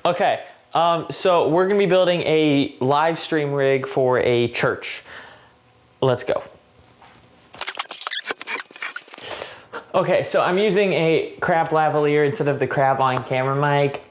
Okay, so we're gonna be building a live stream rig for a church. Let's go. Okay, so I'm using a crap lavalier instead of the Crabline camera mic.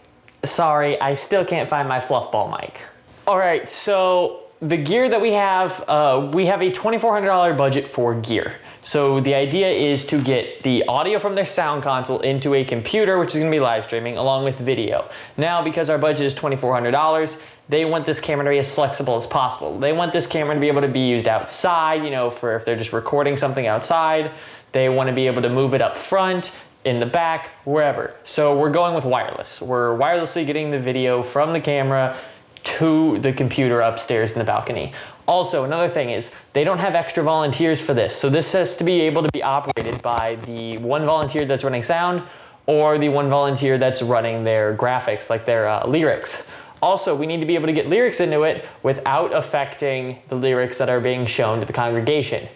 Sorry, I still can't find my fluff ball mic. All right, so the gear that we have a $2,400 budget for gear. So the idea is to get the audio from their sound console into a computer, which is gonna be live streaming, along with video. Now, because our budget is $2,400, they want this camera to be as flexible as possible. They want this camera to be able to be used outside, you know, for if they're just recording something outside. They want to be able to move it up front, in the back, wherever. So we're going with wireless. We're wirelessly getting the video from the camera to the computer upstairs in the balcony. Also, another thing is they don't have extra volunteers for this. So this has to be able to be operated by the one volunteer that's running sound or the one volunteer that's running their graphics, like their lyrics. Also, we need to be able to get lyrics into it without affecting the lyrics that are being shown to the congregation.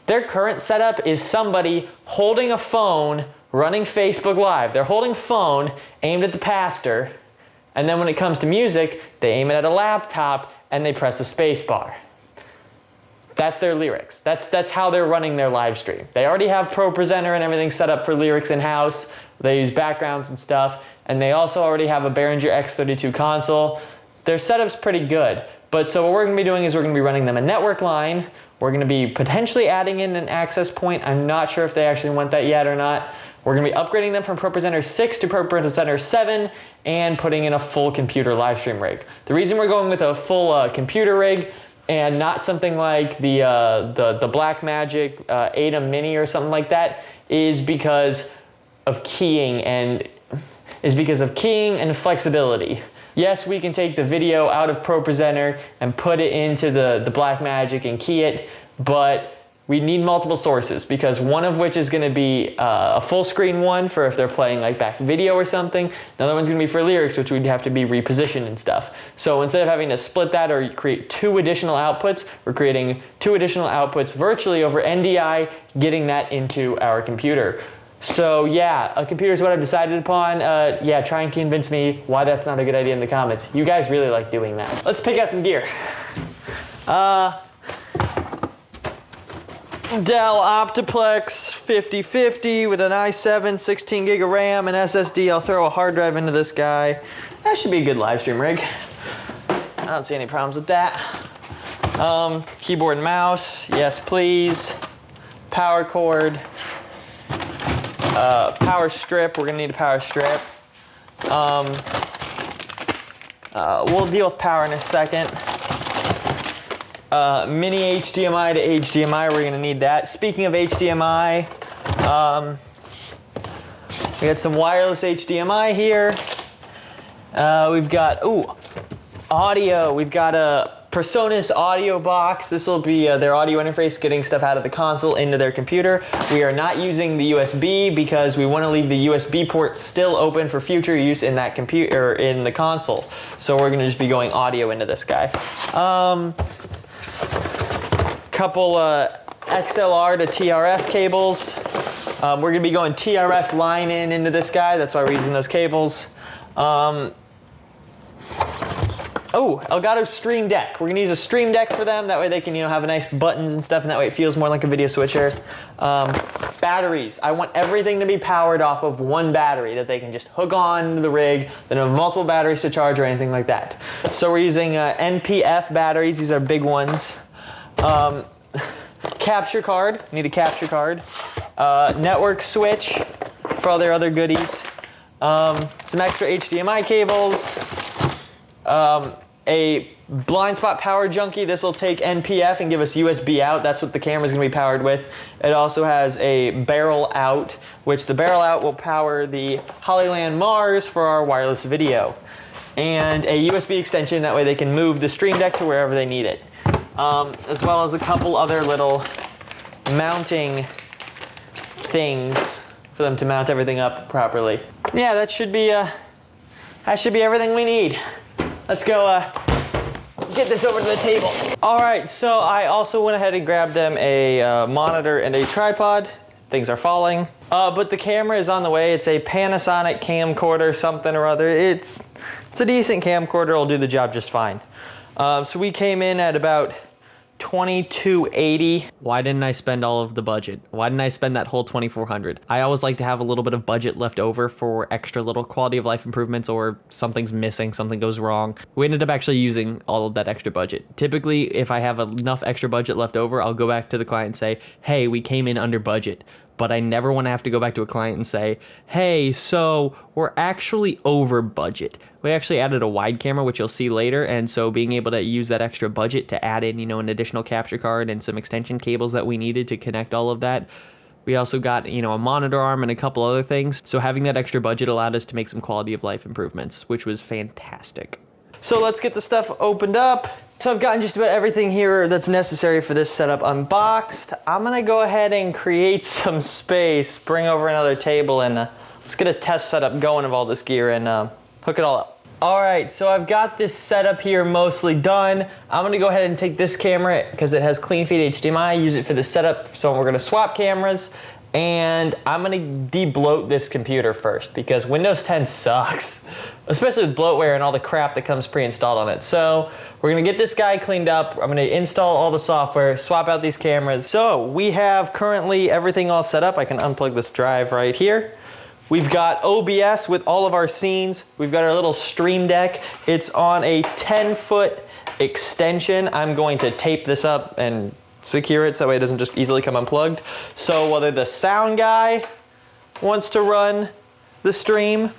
Their current setup is somebody holding a phone running Facebook Live. They're holding a phone aimed at the pastor, and then when it comes to music, they aim it at a laptop and they press the space bar. That's their lyrics. That's how they're running their live stream. They already have ProPresenter and everything set up for lyrics in-house. They use backgrounds and stuff, and they also already have a Behringer X32 console. Their setup's pretty good, but so what we're gonna be doing is we're gonna be running them a network line. We're gonna be potentially adding in an access point. I'm not sure if they actually want that yet or not. We're gonna be upgrading them from ProPresenter 6 to ProPresenter 7 and putting in a full computer live stream rig. The reason we're going with a full computer rig and not something like the Blackmagic ATEM Mini or something like that is because of keying and flexibility. Yes, we can take the video out of ProPresenter and put it into the Blackmagic and key it, but we need multiple sources because one of which is going to be a full screen one for if they're playing like back video or something. Another one's going to be for lyrics, which would have to be repositioned and stuff. So instead of having to split that or create two additional outputs, we're creating two additional outputs virtually over NDI, getting that into our computer. So yeah, a computer is what I've decided upon. Yeah, try and convince me why that's not a good idea in the comments. You guys really like doing that. Let's pick out some gear. Dell Optiplex 5050 with an i7, 16 gig of RAM, and SSD. I'll throw a hard drive into this guy. That should be a good live stream rig. I don't see any problems with that. Keyboard and mouse, yes please. Power cord. Power strip, we're gonna need a power strip. We'll deal with power in a second. Mini HDMI to HDMI, we're gonna need that. Speaking of HDMI, we got some wireless HDMI here. We've got, audio. We've got a PreSonus audio box. This will be their audio interface, getting stuff out of the console into their computer. We are not using the USB because we want to leave the USB port still open for future use in that computer, in the console. So we're going to just be going audio into this guy. Couple XLR to TRS cables. We're going to be going TRS line into this guy. That's why we're using those cables. Elgato Stream Deck. We're gonna use a Stream Deck for them. That way they can, have nice buttons and stuff, and that way it feels more like a video switcher. Batteries. I want everything to be powered off of one battery that they can just hook on to the rig. They don't have multiple batteries to charge or anything like that. So we're using NPF batteries. These are big ones. Capture card. Need a capture card. Network switch for all their other goodies. Some extra HDMI cables. A blind spot power junkie. This will take NPF and give us USB out. That's what the camera is going to be powered with. It also has a barrel out, which the barrel out will power the Hollyland Mars for our wireless video. And a USB extension, that way they can move the Stream Deck to wherever they need it. As well as a couple other little mounting things for them to mount everything up properly. Yeah, that should be everything we need. Let's go get this over to the table. All right, so I also went ahead and grabbed them a monitor and a tripod. Things are falling. But the camera is on the way. It's a Panasonic camcorder something or other. It's It's a decent camcorder, it'll do the job just fine. So we came in at about $22.80. Why didn't I spend all of the budget? Why didn't I spend that whole $2,400? I always like to have a little bit of budget left over for extra little quality of life improvements, or something's missing, something goes wrong. We ended up actually using all of that extra budget. Typically, if I have enough extra budget left over, I'll go back to the client and say, hey, we came in under budget. But I never want to have to go back to a client and say, hey, so we're actually over budget. We actually added a wide camera, which you'll see later, and so being able to use that extra budget to add in, an additional capture card and some extension cables that we needed to connect all of that. We also got, a monitor arm and a couple other things. So having that extra budget allowed us to make some quality of life improvements, which was fantastic. So let's get the stuff opened up. So I've gotten just about everything here that's necessary for this setup unboxed. I'm gonna go ahead and create some space, bring over another table, and let's get a test setup going of all this gear and hook it all up. All right, so I've got this setup here mostly done. I'm gonna go ahead and take this camera because it has clean feed HDMI, use it for the setup. So we're gonna swap cameras, and I'm gonna de-bloat this computer first because Windows 10 sucks, especially with bloatware and all the crap that comes pre-installed on it. So we're gonna get this guy cleaned up. I'm gonna install all the software, swap out these cameras. So we have currently everything all set up. I can unplug this drive right here. We've got OBS with all of our scenes. We've got our little stream deck. It's on a 10-foot extension. I'm going to tape this up and secure it so that way it doesn't just easily come unplugged. So whether the sound guy wants to run the stream,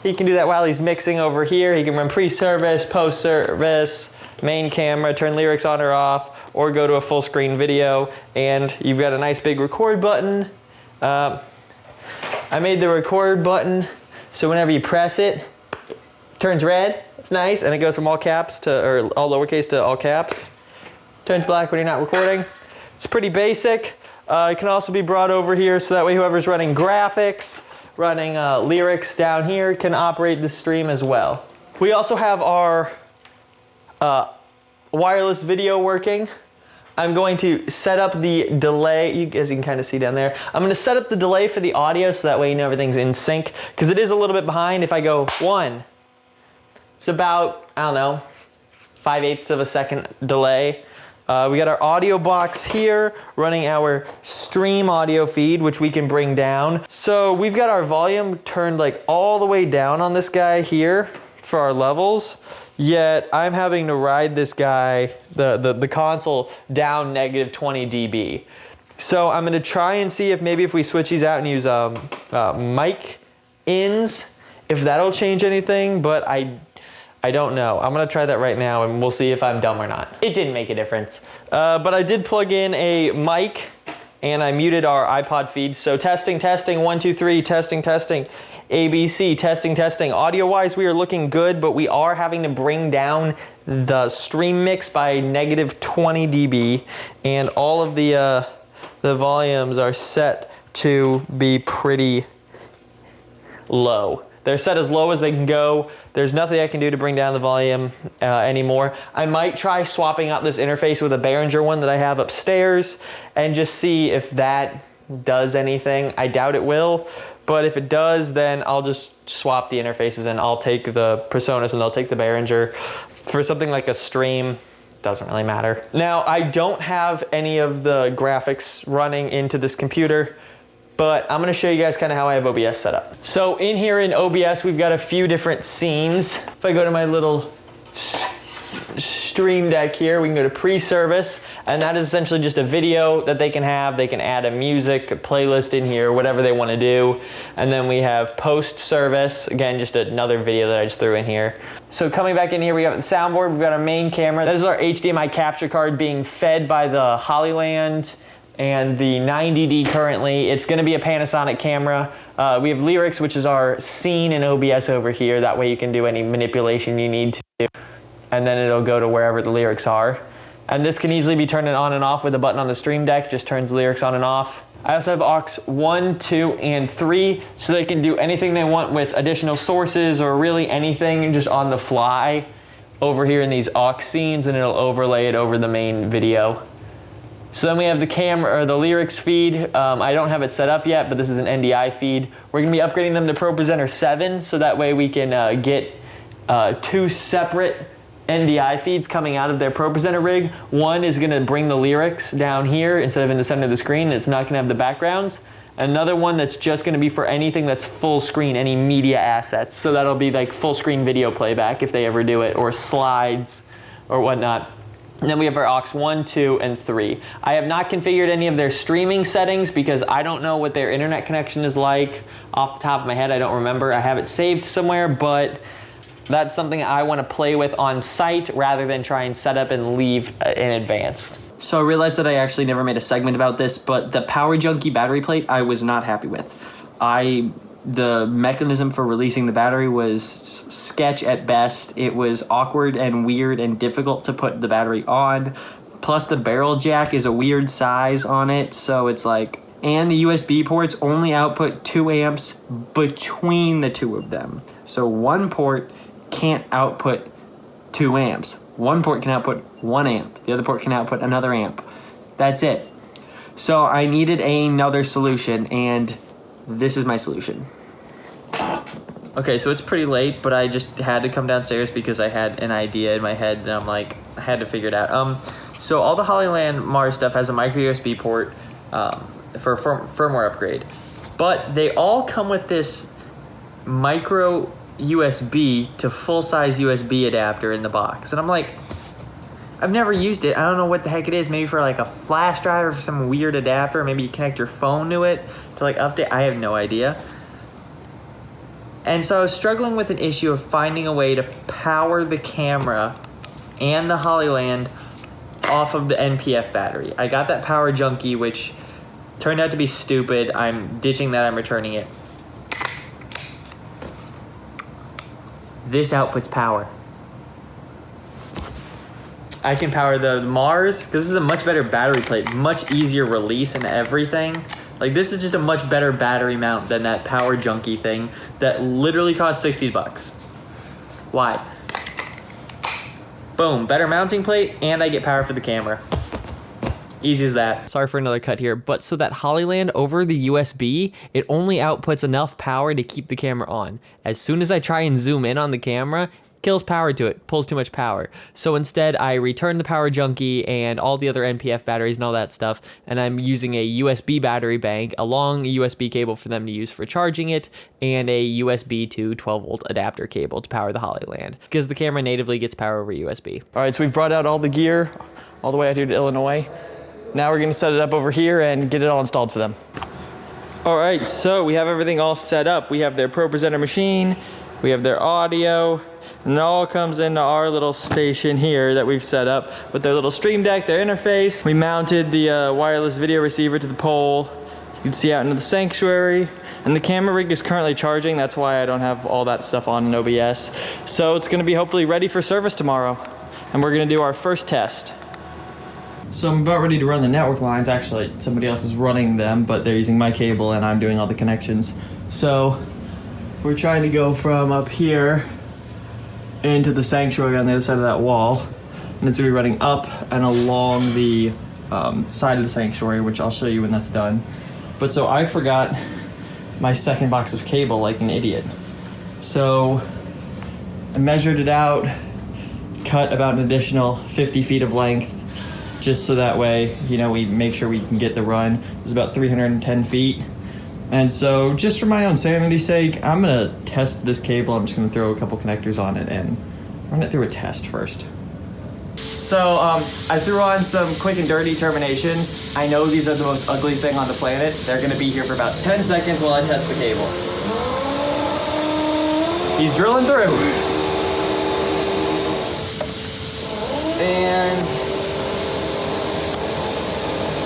he can do that while he's mixing over here. He can run pre-service, post-service, main camera, turn lyrics on or off, or go to a full screen video. And you've got a nice big record button. I made the record button so whenever you press it, it turns red. It's nice, and it goes from all caps to, or all lowercase to all caps. Turns black when you're not recording. It's pretty basic. It can also be brought over here so that way whoever's running graphics, running lyrics down here can operate the stream as well. We also have our wireless video working. I'm going to set up the delay, as you can kind of see down there. I'm going to set up the delay for the audio so that way everything's in sync, because it is a little bit behind. If I go 1, it's about, I don't know, 5/8 of a second delay. We got our audio box here running our stream audio feed, which we can bring down. So we've got our volume turned like all the way down on this guy here for our levels, yet I'm having to ride this guy, the console, down -20 dB. So I'm gonna try and see if maybe if we switch these out and use mic ins, if that'll change anything, but I don't know. I'm gonna try that right now and we'll see if I'm dumb or not. It didn't make a difference. But I did plug in a mic and I muted our iPod feed. So testing, 1, 2, 3, testing, ABC, testing. Audio-wise, we are looking good, but we are having to bring down the stream mix by -20 dB, and all of the volumes are set to be pretty low. They're set as low as they can go. There's nothing I can do to bring down the volume anymore. I might try swapping out this interface with a Behringer one that I have upstairs and just see if that does anything. I doubt it will, but if it does, then I'll just swap the interfaces and I'll take the PreSonus and I'll take the Behringer. For something like a stream, doesn't really matter. Now, I don't have any of the graphics running into this computer, but I'm gonna show you guys kind of how I have OBS set up. So in here in OBS, we've got a few different scenes. If I go to my little stream deck here, we can go to pre-service, and that is essentially just a video that they can have. They can add a music, a playlist in here, whatever they wanna do. And then we have post-service, again, just another video that I just threw in here. So coming back in here, we have the soundboard, we've got our main camera. That is our HDMI capture card being fed by the Hollyland and the 90D currently. It's gonna be a Panasonic camera. We have lyrics, which is our scene in OBS over here. That way you can do any manipulation you need to, and then it'll go to wherever the lyrics are. And this can easily be turned on and off with a button on the stream deck, just turns lyrics on and off. I also have aux 1, 2, and 3, so they can do anything they want with additional sources or really anything just on the fly over here in these aux scenes, and it'll overlay it over the main video. So then we have the camera, or the lyrics feed. I don't have it set up yet, but this is an NDI feed. We're gonna be upgrading them to Pro Presenter 7, so that way we can get two separate NDI feeds coming out of their Pro Presenter rig. One is gonna bring the lyrics down here instead of in the center of the screen. It's not gonna have the backgrounds. Another one that's just gonna be for anything that's full screen, any media assets. So that'll be like full screen video playback if they ever do it, or slides or whatnot. And then we have our aux 1, 2, and 3. I have not configured any of their streaming settings because I don't know what their internet connection is like. Off the top of my head, I don't remember. I have it saved somewhere, but that's something I want to play with on site rather than try and set up and leave in advance. So I realized that I actually never made a segment about this, but the Power Junkie battery plate I was not happy with. The mechanism for releasing the battery was sketch at best. It was awkward and weird and difficult to put the battery on. Plus the barrel jack is a weird size on it, so it's like, and the USB ports only output 2 amps between the two of them. So one port can't output 2 amps. One port can output 1 amp. The other port can output another amp. That's it. So I needed another solution, and this is my solution. Okay, so it's pretty late, but I just had to come downstairs because I had an idea in my head, and I'm like, I had to figure it out. So all the Hollyland Mars stuff has a micro USB port for a firmware upgrade, but they all come with this micro USB to full-size USB adapter in the box, and I'm like, I've never used it. I don't know what the heck it is. Maybe for like a flash drive or for some weird adapter. Maybe you connect your phone to it to like update. I have no idea. And so I was struggling with an issue of finding a way to power the camera and the Hollyland off of the NPF battery. I got that Power Junkie, which turned out to be stupid. I'm ditching that. I'm returning it. This outputs power. I can power the Mars, because this is a much better battery plate, much easier release and everything. Like, this is just a much better battery mount than that Power Junkie thing that literally cost 60 bucks. Why? Boom, better mounting plate, and I get power for the camera. Easy as that. Sorry for another cut here, but so that Hollyland over the USB, it only outputs enough power to keep the camera on. As soon as I try and zoom in on the camera, kills power to it, pulls too much power. So instead, I return the Power Junkie and all the other NPF batteries and all that stuff, and I'm using a USB battery bank, a long USB cable for them to use for charging it, and a USB to 12-volt adapter cable to power the Hollyland, because the camera natively gets power over USB. All right, so we've brought out all the gear all the way out here to Illinois. Now we're gonna set it up over here and get it all installed for them. All right, so we have everything all set up. We have their Pro Presenter machine, we have their audio, and it all comes into our little station here that we've set up with their little stream deck, their interface. We mounted the wireless video receiver to the pole. You can see out into the sanctuary. And the camera rig is currently charging. That's why I don't have all that stuff on in OBS. So it's gonna be hopefully ready for service tomorrow. And we're gonna do our first test. So I'm about ready to run the network lines. Actually, somebody else is running them, but they're using my cable and I'm doing all the connections. So we're trying to go from up here into the sanctuary on the other side of that wall, and it's gonna be running up and along the side of the sanctuary, which I'll show you when that's done. But so I forgot my second box of cable like an idiot. So I measured it out, cut about an additional 50 feet of length, just so that way, you know, we make sure we can get the run. It's about 310 feet. And so, just for my own sanity's sake, I'm gonna test this cable. I'm just gonna throw a couple connectors on it and run it through a test first. So, I threw on some quick and dirty terminations. I know these are the most ugly thing on the planet. They're gonna be here for about 10 seconds while I test the cable. He's drilling through. And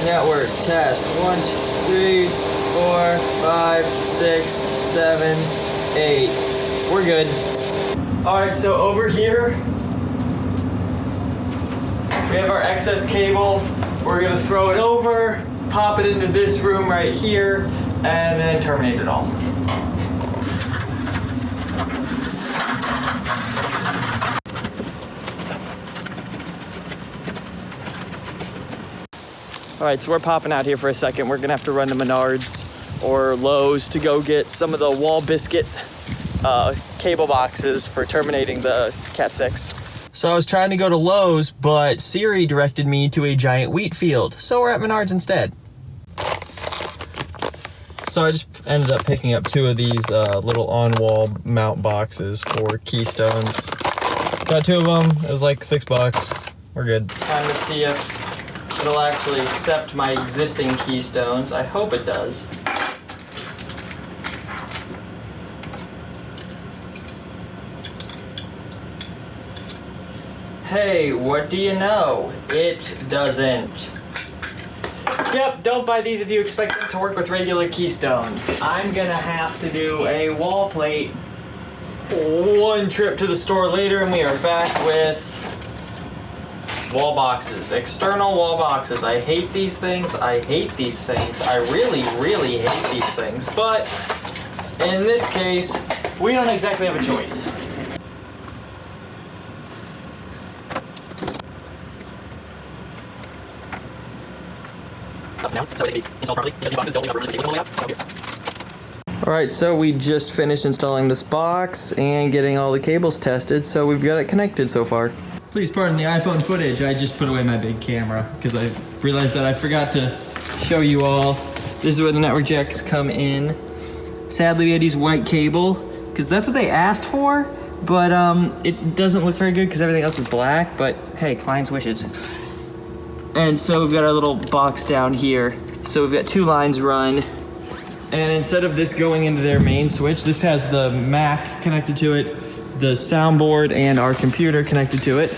network test. 1, 2, 3, 4, 5, 6, 7, 8. We're good. All right, so over here, we have our excess cable. We're gonna throw it over, pop it into this room right here, and then terminate it all. All right, so we're popping out here for a second. We're gonna have to run to Menards or Lowe's to go get some of the wall biscuit cable boxes for terminating the Cat 6. So I was trying to go to Lowe's, but Siri directed me to a giant wheat field. So we're at Menards instead. So I just ended up picking up 2 of these little on-wall mount boxes for keystones. Got 2 of them. It was like $6. We're good. Time to see if it'll actually accept my existing keystones. I hope it does. Hey, what do you know? It doesn't. Yep, don't buy these if you expect them to work with regular keystones. I'm gonna have to do a wall plate. One trip to the store later and we are back with wall boxes. External wall boxes. I hate these things. I hate these things. I really, really hate these things. But in this case, we don't exactly have a choice. Now, so they can be installed properly because these boxes don't leave a cable all the way out. So here. Alright, so we just finished installing this box and getting all the cables tested, so we've got it connected so far. Please pardon the iPhone footage, I just put away my big camera because I realized that I forgot to show you all. This is where the network jacks come in. Sadly, we had to use white cable because that's what they asked for, but it doesn't look very good because everything else is black, but hey, client's wishes. And so we've got our little box down here. So we've got 2 lines run. And instead of this going into their main switch, this has the Mac connected to it, the soundboard and our computer connected to it.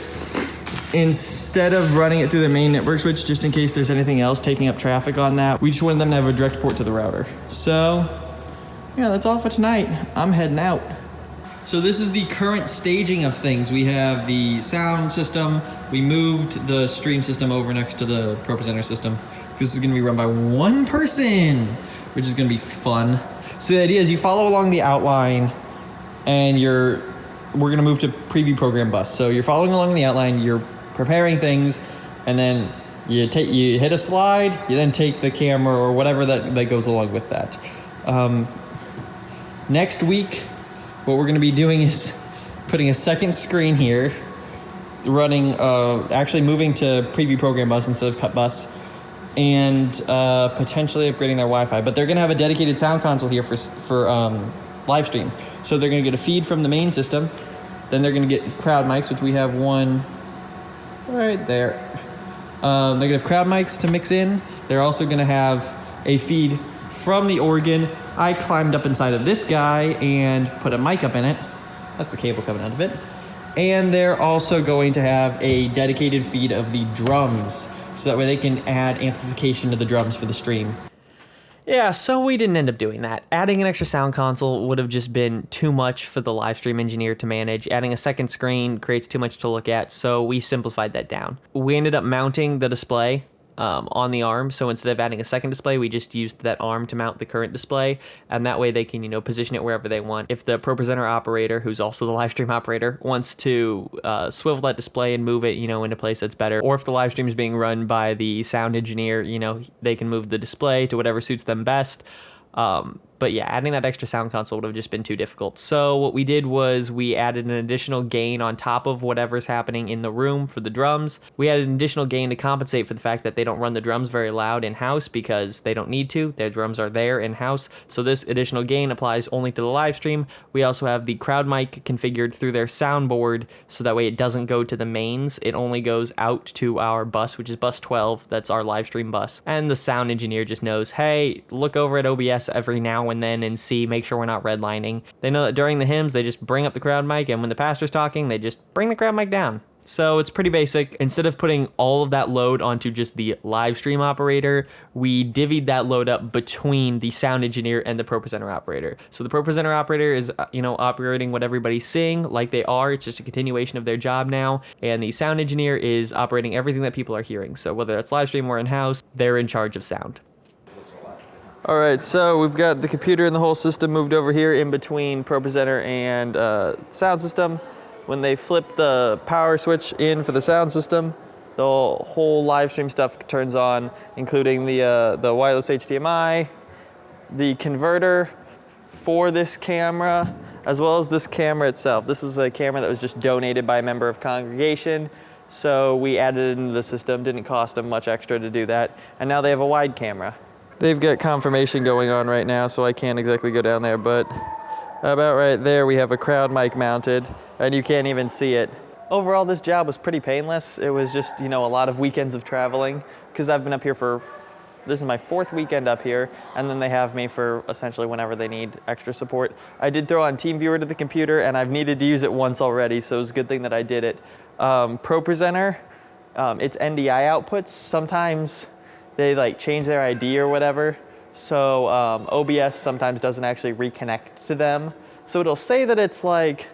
Instead of running it through their main network switch, just in case there's anything else taking up traffic on that, we just wanted them to have a direct port to the router. So, yeah, that's all for tonight. I'm heading out. So this is the current staging of things. We have the sound system. We moved the stream system over next to the ProPresenter system. This is gonna be run by 1 person, which is gonna be fun. So the idea is you follow along the outline and we're gonna move to preview program bus. So you're following along the outline, you're preparing things, and then you hit a slide, you then take the camera or whatever that goes along with that. Next week, what we're going to be doing is putting a second screen here, running, actually moving to preview program bus instead of cut bus, and potentially upgrading their Wi-Fi. But they're going to have a dedicated sound console here for live stream. So they're going to get a feed from the main system, then they're going to get crowd mics, which we have one right there. They're going to have crowd mics to mix in. They're also going to have a feed from the organ. I climbed up inside of this guy and put a mic up in it. That's the cable coming out of it. And they're also going to have a dedicated feed of the drums, so that way they can add amplification to the drums for the stream. Yeah, so we didn't end up doing that. Adding an extra sound console would have just been too much for the live stream engineer to manage. Adding a second screen creates too much to look at, so we simplified that down. We ended up mounting the display on the arm, so instead of adding a second display, we just used that arm to mount the current display, and that way they can, position it wherever they want. If the ProPresenter operator, who's also the live stream operator, wants to swivel that display and move it, into a place that's better, or if the live stream is being run by the sound engineer, they can move the display to whatever suits them best. But yeah, adding that extra sound console would have just been too difficult. So what we did was we added an additional gain on top of whatever's happening in the room for the drums. We added an additional gain to compensate for the fact that they don't run the drums very loud in-house because they don't need to. Their drums are there in-house. So this additional gain applies only to the live stream. We also have the crowd mic configured through their soundboard so that way it doesn't go to the mains. It only goes out to our bus, which is bus 12. That's our live stream bus. And the sound engineer just knows, hey, look over at OBS every now and then and make sure we're not redlining. They know that during the hymns, they just bring up the crowd mic, and when the pastor's talking, they just bring the crowd mic down. So it's pretty basic. Instead of putting all of that load onto just the live stream operator, we divvied that load up between the sound engineer and the ProPresenter operator. So the ProPresenter operator is, operating what everybody's seeing like they are. It's just a continuation of their job now. And the sound engineer is operating everything that people are hearing. So whether that's live stream or in-house, they're in charge of sound. All right, so we've got the computer and the whole system moved over here in between ProPresenter and sound system. When they flip the power switch in for the sound system, the whole live stream stuff turns on, including the wireless HDMI, the converter for this camera, as well as this camera itself. This was a camera that was just donated by a member of congregation, so we added it into the system. Didn't cost them much extra to do that, and now they have a wide camera. They've got confirmation going on right now, so I can't exactly go down there, but about right there we have a crowd mic mounted, and you can't even see it. Overall, this job was pretty painless. It was just, you know, a lot of weekends of traveling, because I've been up here this is my 4th weekend up here, and then they have me for essentially whenever they need extra support. I did throw on TeamViewer to the computer, and I've needed to use it once already, so it was a good thing that I did it. ProPresenter, its NDI outputs, sometimes they like change their ID or whatever, so OBS sometimes doesn't actually reconnect to them. So it'll say that it's like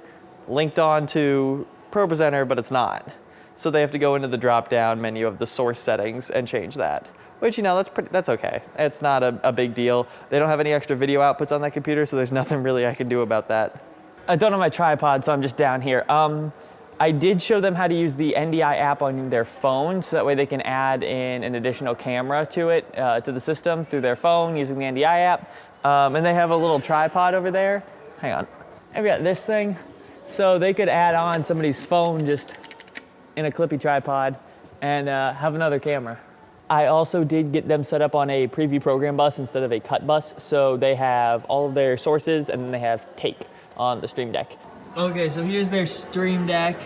linked on to ProPresenter, but it's not. So they have to go into the drop-down menu of the source settings and change that. Which, you know, that's okay. It's not a big deal. They don't have any extra video outputs on that computer, so there's nothing really I can do about that. I don't have my tripod, so I'm just down here. I did show them how to use the NDI app on their phone, so that way they can add in an additional camera to it, to the system through their phone using the NDI app. And they have a little tripod over there. Hang on. I've got this thing. So they could add on somebody's phone just in a clippy tripod and have another camera. I also did get them set up on a preview program bus instead of a cut bus, so they have all of their sources and then they have take on the Stream Deck. Okay, so here's their Stream Deck.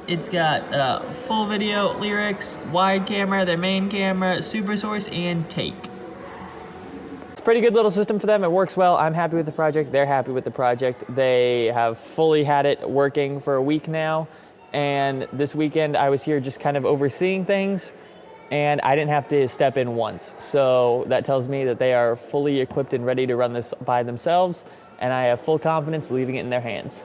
It's got full video, lyrics, wide camera, their main camera, super source, and take. It's a pretty good little system for them. It works well. I'm happy with the project. They're happy with the project. They have fully had it working for a week now. And this weekend I was here just kind of overseeing things, and I didn't have to step in once. So that tells me that they are fully equipped and ready to run this by themselves, and I have full confidence leaving it in their hands.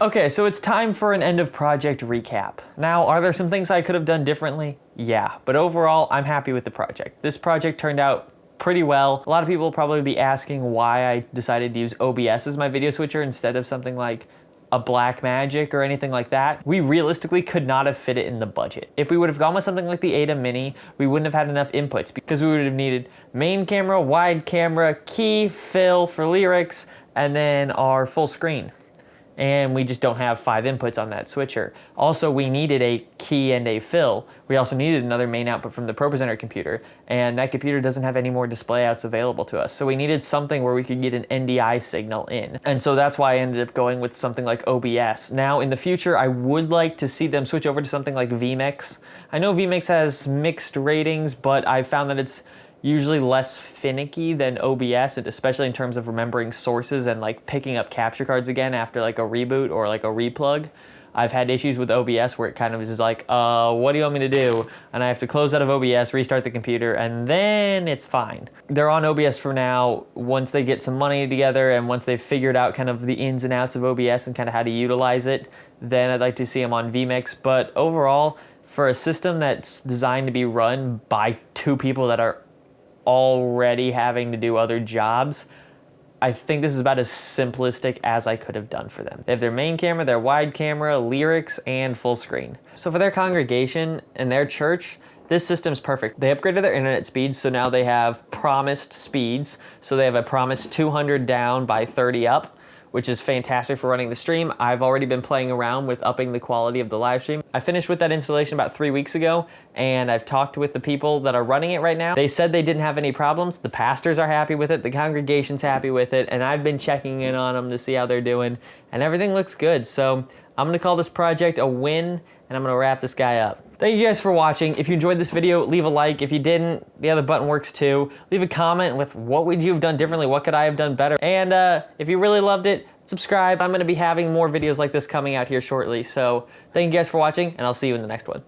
Okay, so it's time for an end of project recap. Now, are there some things I could have done differently? Yeah, but overall, I'm happy with the project. This project turned out pretty well. A lot of people will probably be asking why I decided to use OBS as my video switcher instead of something like a Blackmagic or anything like that. We realistically could not have fit it in the budget. If we would have gone with something like the Ada Mini, we wouldn't have had enough inputs because we would have needed main camera, wide camera, key, fill for lyrics, and then our full screen. And we just don't have 5 inputs on that switcher. Also, we needed a key and a fill. We also needed another main output from the ProPresenter computer, and that computer doesn't have any more display outs available to us. So we needed something where we could get an NDI signal in. And so that's why I ended up going with something like OBS. Now, in the future, I would like to see them switch over to something like vMix. I know vMix has mixed ratings, but I found that it's usually less finicky than OBS, and especially in terms of remembering sources and like picking up capture cards again after like a reboot or like a replug. I've had issues with OBS where it kind of is like, what do you want me to do? And I have to close out of OBS, restart the computer, and then it's fine. They're on OBS for now. Once they get some money together and once they've figured out kind of the ins and outs of OBS and kind of how to utilize it, then I'd like to see them on vMix. But overall, for a system that's designed to be run by 2 people that are already having to do other jobs, I think this is about as simplistic as I could have done for them. They have their main camera, their wide camera, lyrics, and full screen. So for their congregation and their church, this system's perfect. They upgraded their internet speeds, so now they have promised speeds. So they have a promised 200 down by 30 up, which is fantastic for running the stream. I've already been playing around with upping the quality of the live stream. I finished with that installation about 3 weeks ago, and I've talked with the people that are running it right now. They said they didn't have any problems. The pastors are happy with it, the congregation's happy with it, and I've been checking in on them to see how they're doing, and everything looks good. So I'm gonna call this project a win, and I'm gonna wrap this guy up. Thank you guys for watching. If you enjoyed this video, leave a like. If you didn't, the other button works too. Leave a comment with what would you have done differently, what could I have done better? And if you really loved it, subscribe. I'm gonna be having more videos like this coming out here shortly. So thank you guys for watching, and I'll see you in the next one.